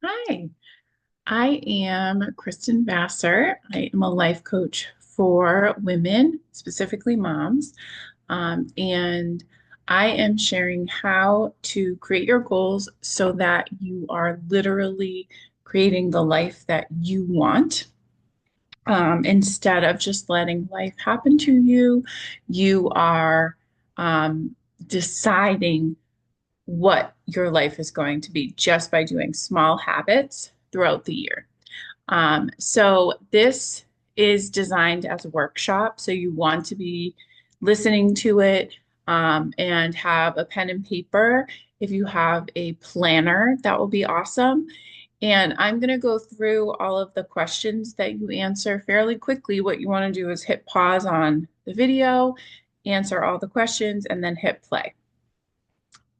Hi, I am Kristen Vassar. I am a life coach for women, specifically moms. And I am sharing how to create your goals so that you are literally creating the life that you want. Instead of just letting life happen to you, you are deciding what your life is going to be just by doing small habits throughout the year. So this is designed as a workshop. So you want to be listening to it and have a pen and paper. If you have a planner, that will be awesome. And I'm going to go through all of the questions that you answer fairly quickly. What you want to do is hit pause on the video, answer all the questions, and then hit play.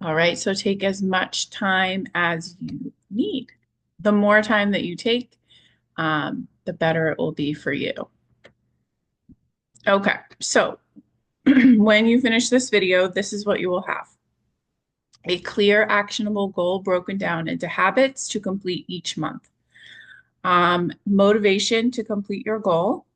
All right, so take as much time as you need. The more time that you take, the better it will be for you. Okay, so when you finish this video, this is what you will have. A clear, actionable goal broken down into habits to complete each month. Motivation to complete your goal,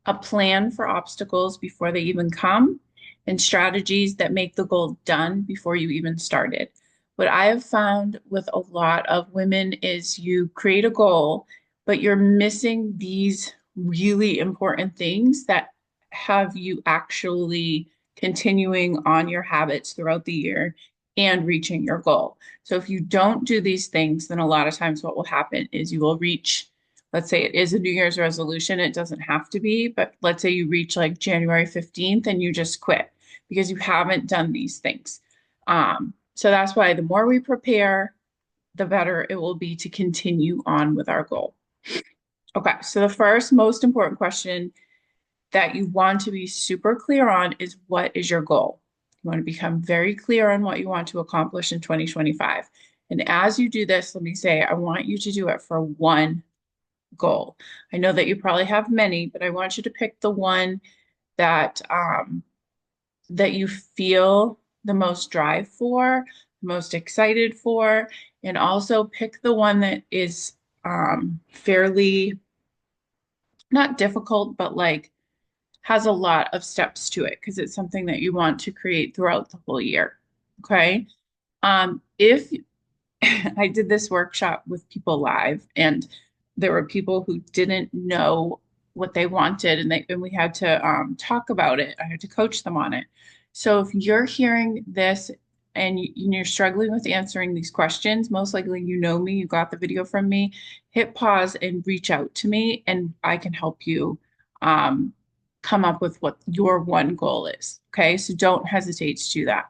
a plan for obstacles before they even come, and strategies that make the goal done before you even started. What I have found with a lot of women is you create a goal, but you're missing these really important things that have you actually continuing on your habits throughout the year and reaching your goal. So if you don't do these things, then a lot of times what will happen is you will reach, let's say it is a New Year's resolution, it doesn't have to be, but let's say you reach like January 15th and you just quit because you haven't done these things. So that's why the more we prepare, the better it will be to continue on with our goal. Okay, so the first most important question that you want to be super clear on is what is your goal? You want to become very clear on what you want to accomplish in 2025. And as you do this, let me say, I want you to do it for one goal. I know that you probably have many, but I want you to pick the one that that you feel the most drive for, the most excited for, and also pick the one that is fairly not difficult, but like has a lot of steps to it because it's something that you want to create throughout the whole year. Okay. If I did this workshop with people live, and there were people who didn't know what they wanted, and we had to talk about it. I had to coach them on it. So if you're hearing this and you're struggling with answering these questions, most likely you know me, you got the video from me. Hit pause and reach out to me, and I can help you um, come up with what your one goal is. Okay, so don't hesitate to do that.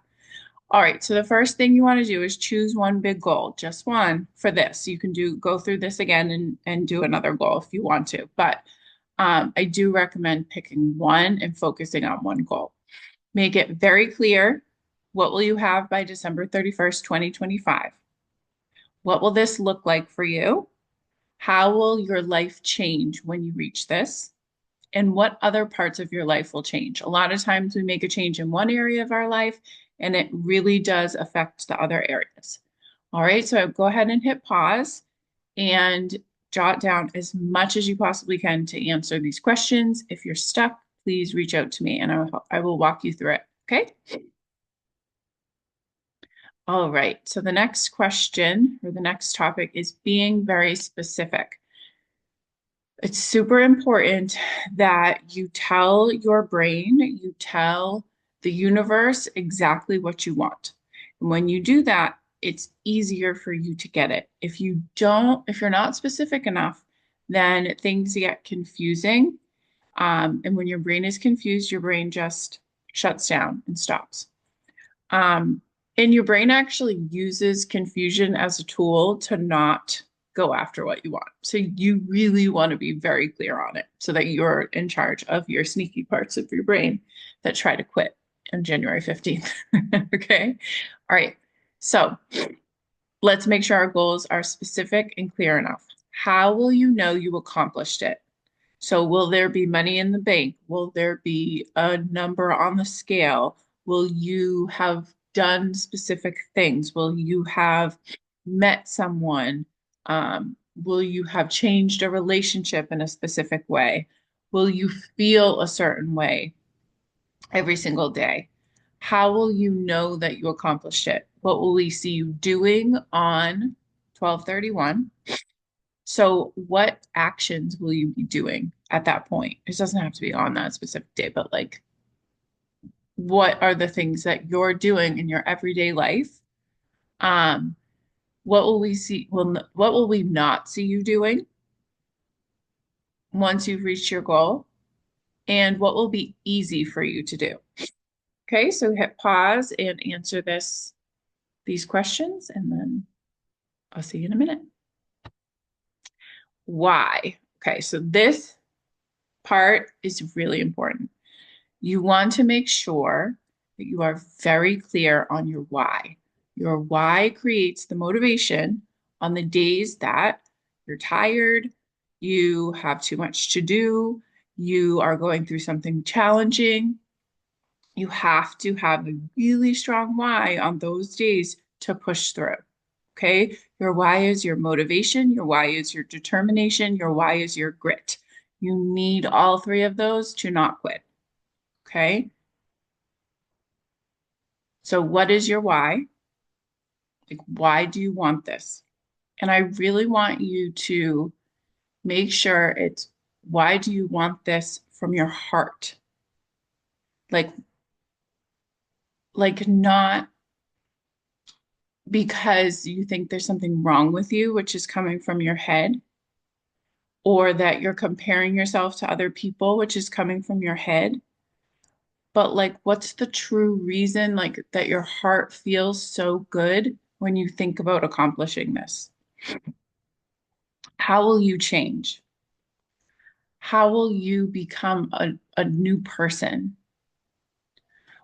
All right, so the first thing you want to do is choose one big goal, just one for this. You can go through this again and do another goal if you want to, but I do recommend picking one and focusing on one goal. Make it very clear what will you have by December 31st, 2025? What will this look like for you? How will your life change when you reach this? And what other parts of your life will change? A lot of times we make a change in one area of our life and it really does affect the other areas. All right, so go ahead and hit pause and jot down as much as you possibly can to answer these questions. If you're stuck, please reach out to me and I will walk you through it. Okay. All right, so the next question or the next topic is being very specific. It's super important that you tell your brain, you tell the universe exactly what you want. And when you do that, it's easier for you to get it. If you don't, if you're not specific enough, then things get confusing. And when your brain is confused, your brain just shuts down and stops. Um, and your brain actually uses confusion as a tool to not go after what you want. So you really want to be very clear on it so that you're in charge of your sneaky parts of your brain that try to quit on January 15th. Okay. All right. So let's make sure our goals are specific and clear enough. How will you know you accomplished it? So, will there be money in the bank? Will there be a number on the scale? Will you have done specific things? Will you have met someone? Will you have changed a relationship in a specific way? Will you feel a certain way every single day? How will you know that you accomplished it? What will we see you doing on 12/31? So what actions will you be doing at that point? It doesn't have to be on that specific day, but like what are the things that you're doing in your everyday life? Um, what will we see? What will we not see you doing once you've reached your goal? And what will be easy for you to do? Okay, so hit pause and answer these questions, and then I'll see you in a minute. Why? Okay, so this part is really important. You want to make sure that you are very clear on your why. Your why creates the motivation on the days that you're tired, you have too much to do, you are going through something challenging. You have to have a really strong why on those days to push through. Okay. Your why is your motivation. Your why is your determination. Your why is your grit. You need all three of those to not quit. Okay. So, what is your why? Like, why do you want this? And I really want you to make sure it's why do you want this from your heart? Like, not because you think there's something wrong with you, which is coming from your head, or that you're comparing yourself to other people, which is coming from your head. But like, what's the true reason, like, that your heart feels so good when you think about accomplishing this? How will you change? How will you become a new person?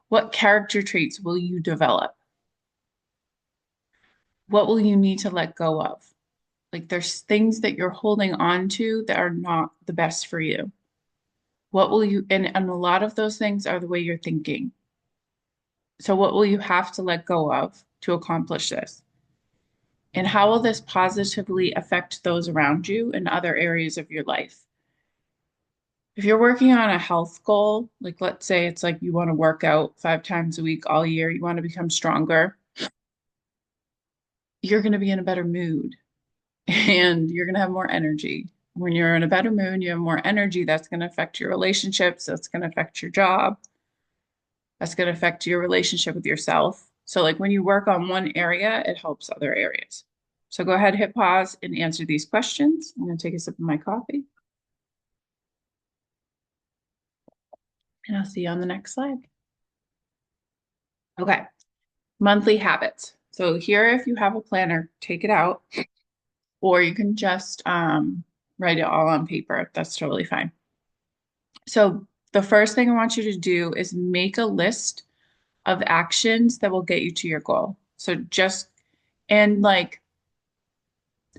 What character traits will you develop? What will you need to let go of? Like, there's things that you're holding on to that are not the best for you. What will you, and a lot of those things are the way you're thinking. So, what will you have to let go of to accomplish this? And how will this positively affect those around you in other areas of your life? If you're working on a health goal, like let's say it's like you want to work out 5 times a week all year, you want to become stronger, you're going to be in a better mood and you're going to have more energy. When you're in a better mood, you have more energy. That's going to affect your relationships. That's going to affect your job. That's going to affect your relationship with yourself. So, like when you work on one area, it helps other areas. So, go ahead, hit pause and answer these questions. I'm going to take a sip of my coffee and I'll see you on the next slide. Okay, monthly habits. So, here, if you have a planner, take it out, or you can just write it all on paper. That's totally fine. So, the first thing I want you to do is make a list of actions that will get you to your goal. So, just and like,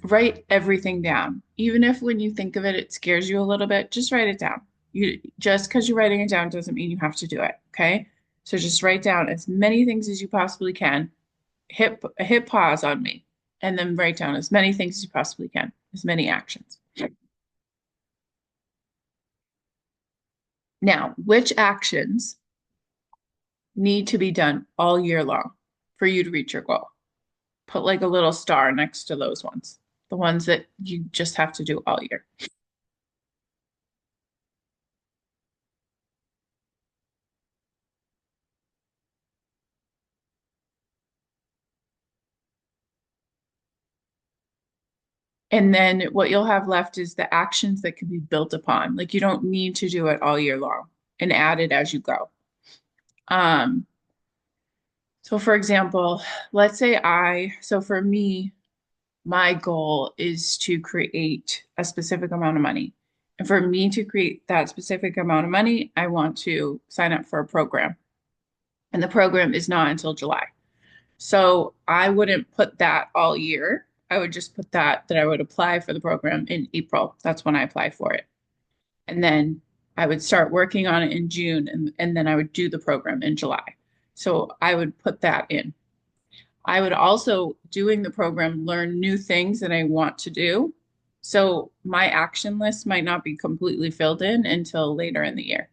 write everything down. Even if when you think of it, it scares you a little bit, just write it down. You just because you're writing it down doesn't mean you have to do it. Okay. So just write down as many things as you possibly can. Hit pause on me and then write down as many things as you possibly can, as many actions. Now, which actions need to be done all year long for you to reach your goal? Put like a little star next to those ones, the ones that you just have to do all year. And then what you'll have left is the actions that can be built upon. Like you don't need to do it all year long and add it as you go. Um, so for example, so for me, my goal is to create a specific amount of money. And for me to create that specific amount of money, I want to sign up for a program. And the program is not until July. So I wouldn't put that all year. I would just put that I would apply for the program in April. That's when I apply for it. And then I would start working on it in June and then I would do the program in July. So I would put that in. I would also, doing the program, learn new things that I want to do. So my action list might not be completely filled in until later in the year.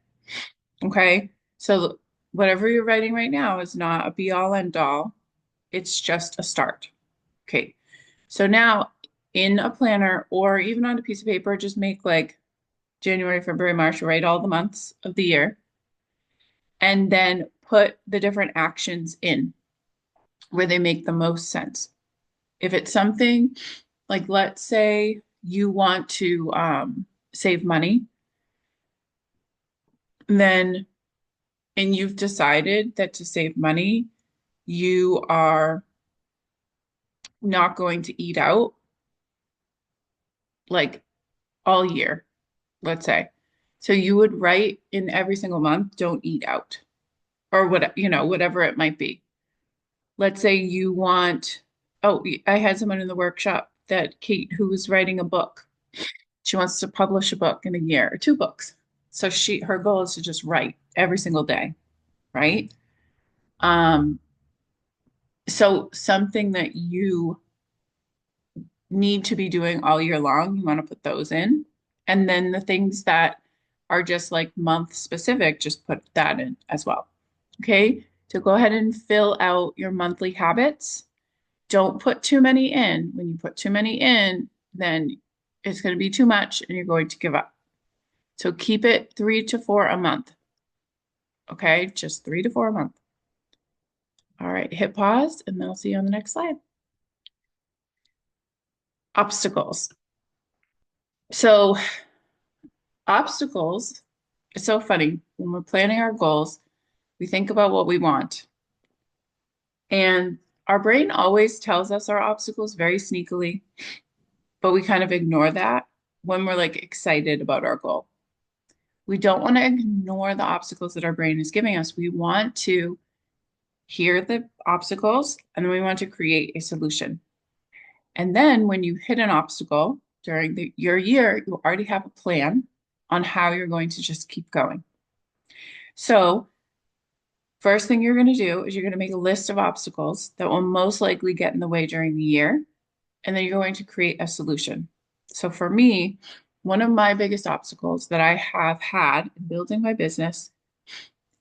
Okay. So whatever you're writing right now is not a be all end all. It's just a start. Okay. So now in a planner or even on a piece of paper, just make like January, February, March, write all the months of the year, and then put the different actions in where they make the most sense. If it's something like, let's say you want to save money, then, and you've decided that to save money, you are not going to eat out like all year, let's say. So you would write in every single month, don't eat out, or what, whatever it might be. Let's say you want, oh, I had someone in the workshop that Kate, who was writing a book. She wants to publish a book in a year or two books. So her goal is to just write every single day, right? Um, so something that you need to be doing all year long, you want to put those in. And then the things that are just like month specific, just put that in as well. Okay. So go ahead and fill out your monthly habits. Don't put too many in. When you put too many in, then it's going to be too much and you're going to give up. So keep it 3 to 4 a month. Okay. Just 3 to 4 a month. All right. Hit pause and then I'll see you on the next slide. Obstacles. So obstacles, it's so funny. When we're planning our goals, we think about what we want. And our brain always tells us our obstacles very sneakily, but we kind of ignore that when we're like excited about our goal. We don't want to ignore the obstacles that our brain is giving us. We want to hear the obstacles and then we want to create a solution. And then when you hit an obstacle during your year, you already have a plan on how you're going to just keep going. So first thing you're going to do is you're going to make a list of obstacles that will most likely get in the way during the year, and then you're going to create a solution. So for me, one of my biggest obstacles that I have had in building my business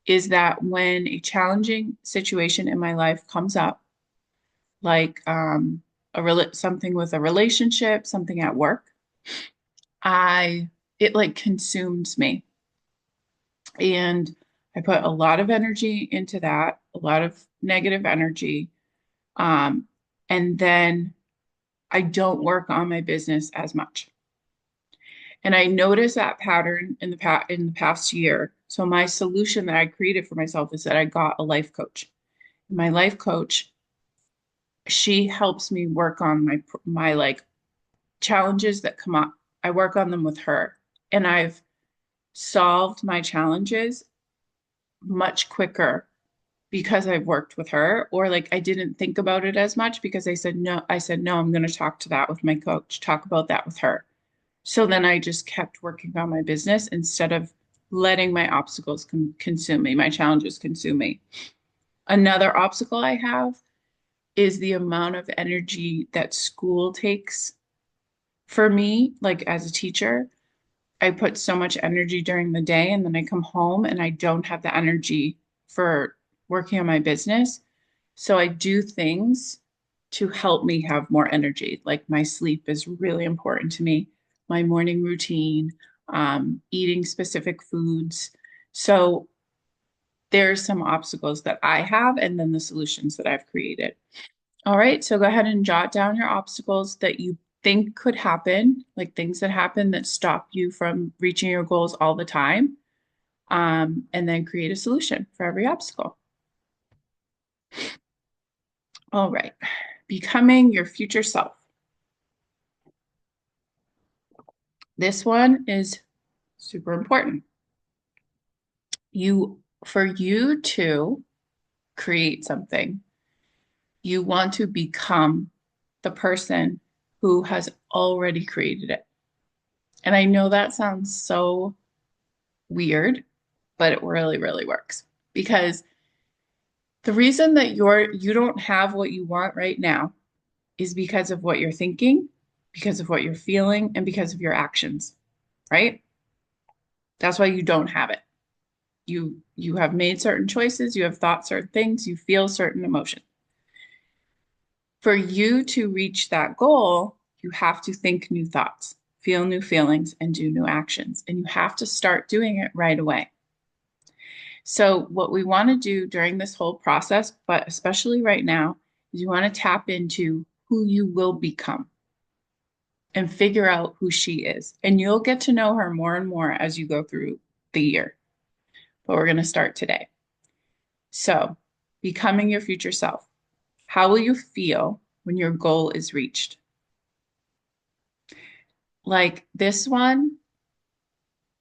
is that when a challenging situation in my life comes up, like something with a relationship, something at work, it like consumes me. And I put a lot of energy into that, a lot of negative energy. Um, and then I don't work on my business as much. And I noticed that pattern in the past year. So my solution that I created for myself is that I got a life coach. My life coach, she helps me work on my like challenges that come up. I work on them with her, and I've solved my challenges much quicker because I've worked with her, or like I didn't think about it as much because I said no, I'm going to talk to that with my coach, talk about that with her. So then I just kept working on my business instead of letting my obstacles consume me, my challenges consume me. Another obstacle I have is the amount of energy that school takes for me, like as a teacher. I put so much energy during the day and then I come home and I don't have the energy for working on my business. So I do things to help me have more energy. Like my sleep is really important to me, my morning routine, eating specific foods. So there's some obstacles that I have and then the solutions that I've created. All right, so go ahead and jot down your obstacles that you think could happen, like things that happen that stop you from reaching your goals all the time, and then create a solution for every obstacle. All right, becoming your future self. This one is super important. For you to create something, you want to become the person who has already created it. And I know that sounds so weird, but it really, really works because The reason that you don't have what you want right now is because of what you're thinking, because of what you're feeling, and because of your actions, right? That's why you don't have it. You have made certain choices, you have thought certain things, you feel certain emotions. For you to reach that goal, you have to think new thoughts, feel new feelings, and do new actions. And you have to start doing it right away. So, what we want to do during this whole process, but especially right now, is you want to tap into who you will become and figure out who she is. And you'll get to know her more and more as you go through the year. But we're going to start today. So, becoming your future self. How will you feel when your goal is reached? Like this one,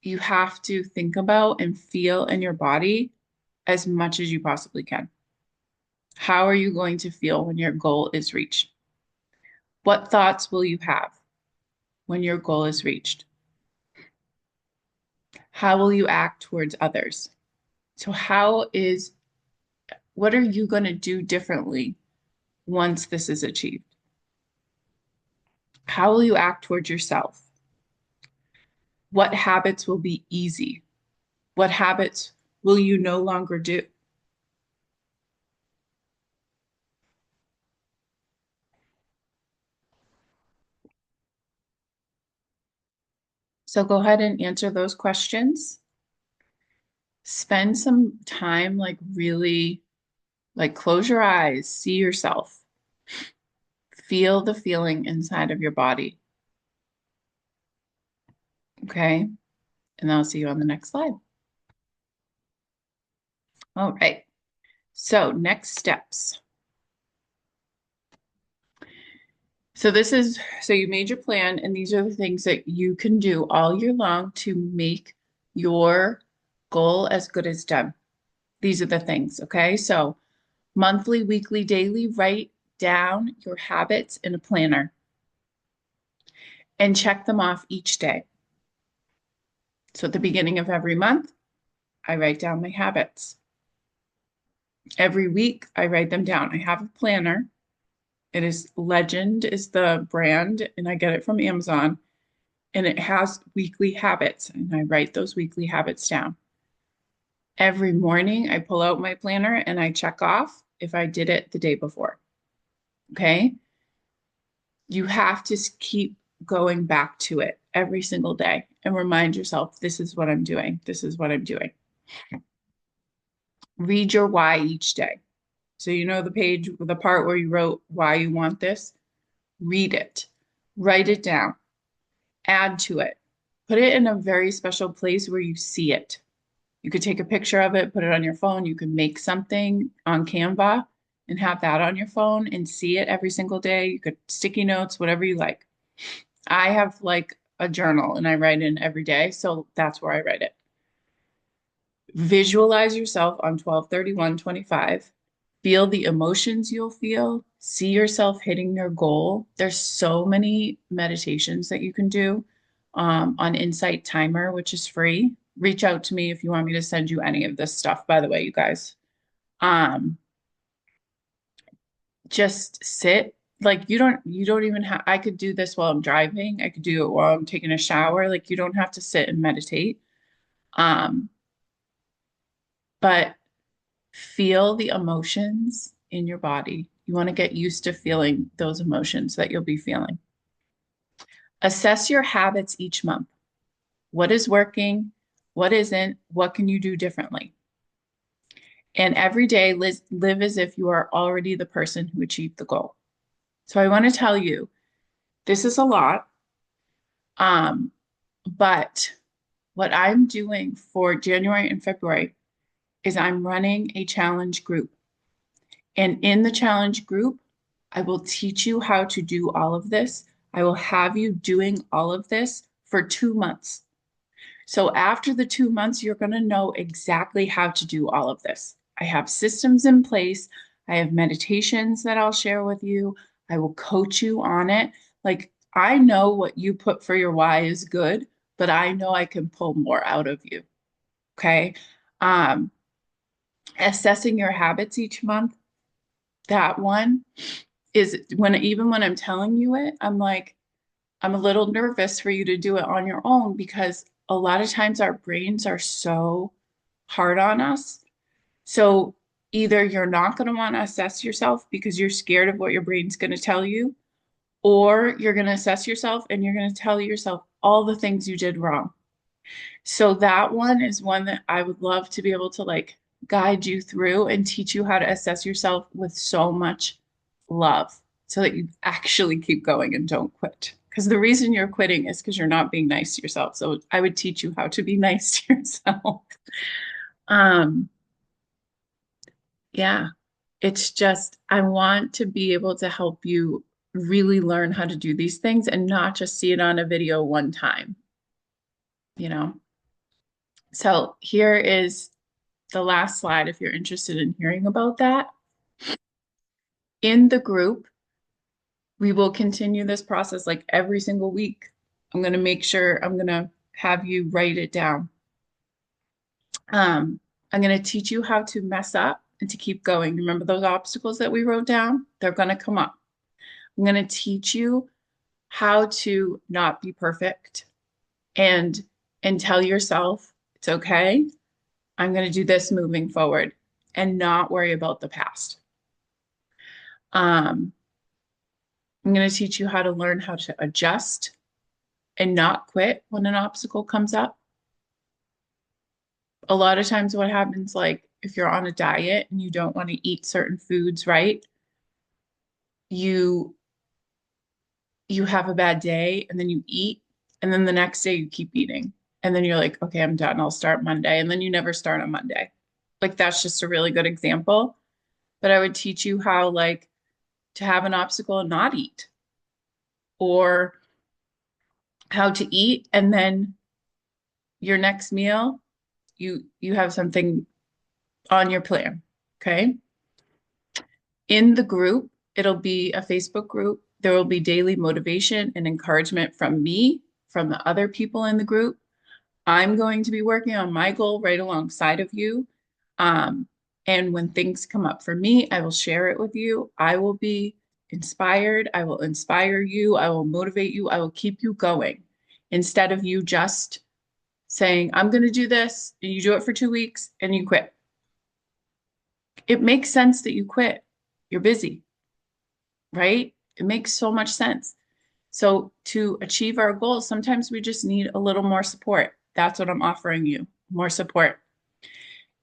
you have to think about and feel in your body as much as you possibly can. How are you going to feel when your goal is reached? What thoughts will you have when your goal is reached? How will you act towards others? So, what are you going to do differently once this is achieved? How will you act towards yourself? What habits will be easy? What habits will you no longer do? So go ahead and answer those questions. Spend some time, like really, like close your eyes, see yourself, feel the feeling inside of your body. Okay. And I'll see you on the next slide. All right. So next steps. So you made your plan, and these are the things that you can do all year long to make your goal as good as done. These are the things, okay? So monthly, weekly, daily, write down your habits in a planner and check them off each day. So at the beginning of every month, I write down my habits. Every week, I write them down. I have a planner. It is Legend is the brand, and I get it from Amazon. And it has weekly habits, and I write those weekly habits down. Every morning, I pull out my planner and I check off if I did it the day before. Okay. You have to keep going back to it every single day and remind yourself, this is what I'm doing. This is what I'm doing. Read your why each day. So, you know, the part where you wrote why you want this, read it, write it down, add to it, put it in a very special place where you see it. You could take a picture of it, put it on your phone. You could make something on Canva and have that on your phone and see it every single day. You could sticky notes, whatever you like. I have like a journal and I write in every day. So that's where I write it. Visualize yourself on 12/31/25. Feel the emotions you'll feel. See yourself hitting your goal. There's so many meditations that you can do on Insight Timer, which is free. Reach out to me if you want me to send you any of this stuff, by the way, you guys. Um, just sit. Like you don't even have, I could do this while I'm driving. I could do it while I'm taking a shower. Like you don't have to sit and meditate. Um, but feel the emotions in your body. You want to get used to feeling those emotions that you'll be feeling. Assess your habits each month. What is working? What isn't? What can you do differently? And every day, live as if you are already the person who achieved the goal. So I want to tell you, this is a lot. Um, but what I'm doing for January and February is I'm running a challenge group. And in the challenge group, I will teach you how to do all of this. I will have you doing all of this for 2 months. So after the 2 months, you're going to know exactly how to do all of this. I have systems in place. I have meditations that I'll share with you. I will coach you on it. Like I know what you put for your why is good, but I know I can pull more out of you. Okay. Um, Assessing your habits each month, that one is when, even when I'm telling you it, I'm like, I'm a little nervous for you to do it on your own because a lot of times our brains are so hard on us. So either you're not going to want to assess yourself because you're scared of what your brain's going to tell you, or you're going to assess yourself and you're going to tell yourself all the things you did wrong. So that one is one that I would love to be able to like guide you through and teach you how to assess yourself with so much love so that you actually keep going and don't quit. Because the reason you're quitting is because you're not being nice to yourself. So I would teach you how to be nice to yourself. Um, yeah, it's just, I want to be able to help you really learn how to do these things and not just see it on a video one time, you know? So here is the last slide if you're interested in hearing about that. In the group, we will continue this process like every single week. I'm going to make sure I'm going to have you write it down. I'm going to teach you how to mess up and to keep going. Remember those obstacles that we wrote down? They're going to come up. I'm going to teach you how to not be perfect and tell yourself it's okay. I'm going to do this moving forward and not worry about the past. Um, I'm going to teach you how to learn how to adjust and not quit when an obstacle comes up. A lot of times what happens, like if you're on a diet and you don't want to eat certain foods, right? You you have a bad day and then you eat and then the next day you keep eating. And then you're like, okay, I'm done. I'll start Monday. And then you never start on Monday. Like that's just a really good example. But I would teach you how like to have an obstacle and not eat, or how to eat and then your next meal you have something on your plan. Okay. In the group, it'll be a Facebook group. There will be daily motivation and encouragement from me, from the other people in the group. I'm going to be working on my goal right alongside of you. And when things come up for me, I will share it with you. I will be inspired. I will inspire you. I will motivate you. I will keep you going instead of you just saying, I'm going to do this, and you do it for 2 weeks and you quit. It makes sense that you quit. You're busy, right? It makes so much sense. So to achieve our goals, sometimes we just need a little more support. That's what I'm offering you, more support.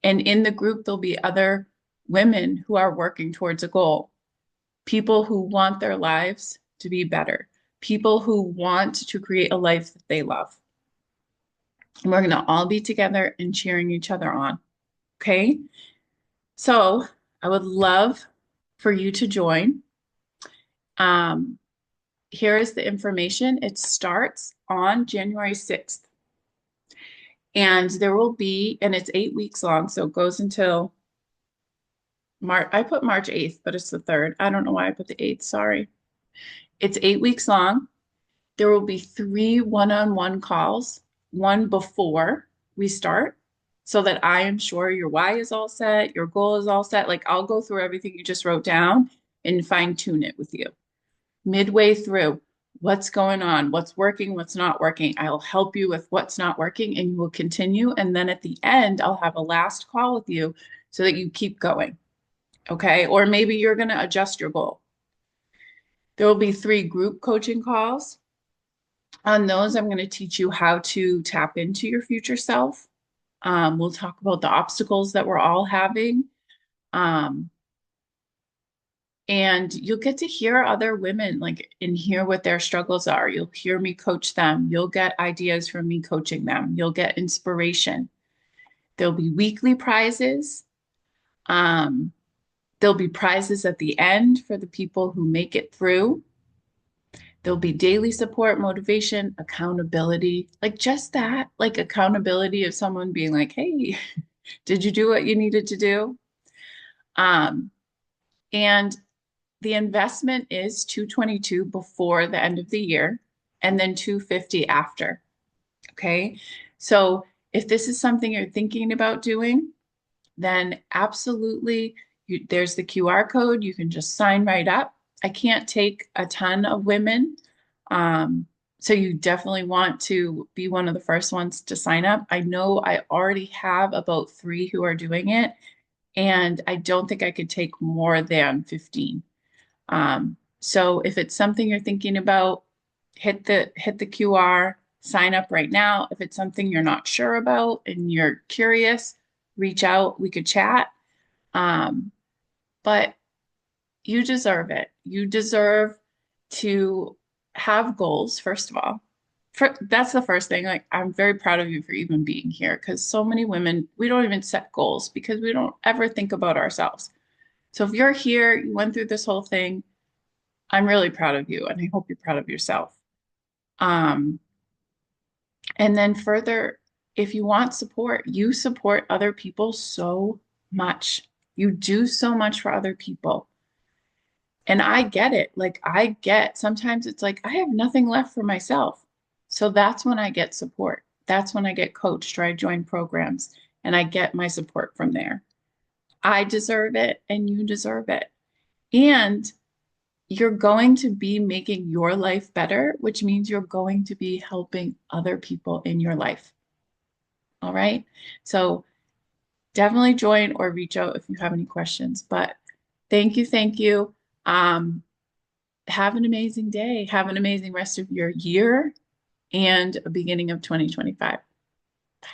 And in the group, there'll be other women who are working towards a goal, people who want their lives to be better, people who want to create a life that they love. And we're going to all be together and cheering each other on. Okay. So I would love for you to join. Um, Here is the information. It starts on January 6th. And there will be, and it's 8 weeks long, so it goes until March. I put March 8th, but it's the 3rd. I don't know why I put the 8th. Sorry. It's 8 weeks long. There will be 3 one-on-one calls, one before we start, so that I am sure your why is all set, your goal is all set. Like I'll go through everything you just wrote down and fine tune it with you. Midway through, what's going on, what's working, what's not working. I'll help you with what's not working and you will continue. And then at the end, I'll have a last call with you so that you keep going. Okay. Or maybe you're going to adjust your goal. There will be 3 group coaching calls. On those, I'm going to teach you how to tap into your future self. We'll talk about the obstacles that we're all having. Um, And you'll get to hear other women like and hear what their struggles are. You'll hear me coach them. You'll get ideas from me coaching them. You'll get inspiration. There'll be weekly prizes. Um, there'll be prizes at the end for the people who make it through. There'll be daily support, motivation, accountability, like just that, like accountability of someone being like, hey, did you do what you needed to do? Um, and the investment is 222 before the end of the year and then 250 after. Okay. So if this is something you're thinking about doing, then absolutely, there's the QR code. You can just sign right up. I can't take a ton of women. Um, so you definitely want to be one of the first ones to sign up. I know I already have about three who are doing it, and I don't think I could take more than 15. So if it's something you're thinking about, hit the QR, sign up right now. If it's something you're not sure about and you're curious, reach out. We could chat. Um, but you deserve it. You deserve to have goals, first of all. That's the first thing. Like, I'm very proud of you for even being here because so many women, we don't even set goals because we don't ever think about ourselves. So if you're here, you went through this whole thing, I'm really proud of you and I hope you're proud of yourself. Um, and then further, if you want support, you support other people so much. You do so much for other people. And I get it. Like, I get sometimes it's like I have nothing left for myself. So that's when I get support. That's when I get coached or I join programs and I get my support from there. I deserve it and you deserve it. And you're going to be making your life better, which means you're going to be helping other people in your life. All right. So definitely join or reach out if you have any questions. But thank you. Thank you. Um, have an amazing day. Have an amazing rest of your year and a beginning of 2025. Bye.